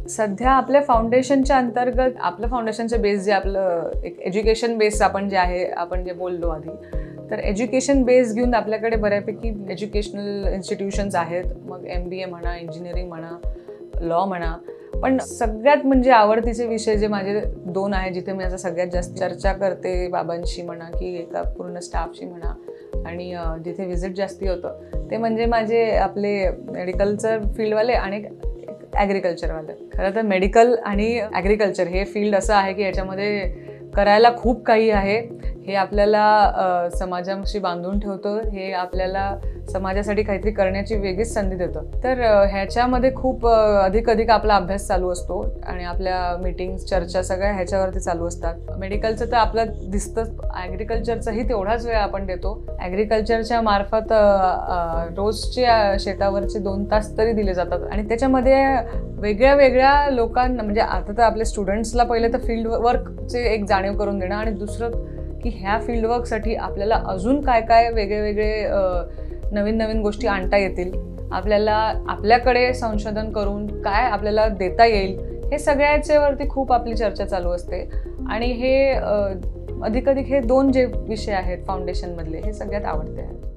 सध्या आपल्या फाउंडेशनच्या अंतर्गत आपलं फाउंडेशनचं बेस जे आपलं एक एज्युकेशन बेस आपण जे आहे, आपण जे बोललो आधी, तर एज्युकेशन बेस घेऊन आपल्याकडे बऱ्यापैकी एज्युकेशनल इन्स्टिट्यूशन्स आहेत. मग MBA म्हणा, इंजिनिअरिंग म्हणा, लॉ म्हणा. पण सगळ्यात म्हणजे आवडतीचे विषय जे माझे 2 आहेत, जिथे मी आता सगळ्यात जास्त चर्चा करते बाबांशी म्हणा की एका पूर्ण स्टाफशी म्हणा, आणि जिथे व्हिजिट जास्ती होतं ते म्हणजे माझे आपले मेडिकलचं फील्डवाले आणि ॲग्रिकल्चरवाले. खरं तर मेडिकल आणि ॲग्रिकल्चर हे फील्ड असं आहे की याच्यामध्ये करायला खूप काही आहे. हे आपल्याला समाजाशी बांधून ठेवतं, हे आपल्याला समाजासाठी काहीतरी करण्याची वेगळीच संधी देतं. तर ह्याच्यामध्ये खूप अधिक आपला अभ्यास चालू असतो आणि आपल्या मीटिंग्स, चर्चा सगळ्या ह्याच्यावरती चालू असतात. मेडिकलचं तर आपलं दिसतं, ॲग्रिकल्चरचाही तेवढाच वेळ आपण देतो. ॲग्रिकल्चरच्या मार्फत रोजच्या शेतावरचे 2 तास तरी दिले जातात आणि त्याच्यामध्ये वेगळ्या लोकांना, म्हणजे आता तर आपल्या स्टुडंट्सला पहिले तर फील्ड वर्कचे एक जाणीव करून देणं, आणि दुसरं की ह्या फील्डवर्कसाठी आपल्याला अजून काय वेगळे नवीन गोष्टी आणता येतील, आपल्याला आपल्याकडे संशोधन करून काय आपल्याला देता येईल, हे सगळ्याच्यावरती खूप आपली चर्चा चालू असते. आणि हे अधिक हे 2 जे विषय आहेत फाउंडेशनमधले, हे सगळ्यात आवडते आहेत.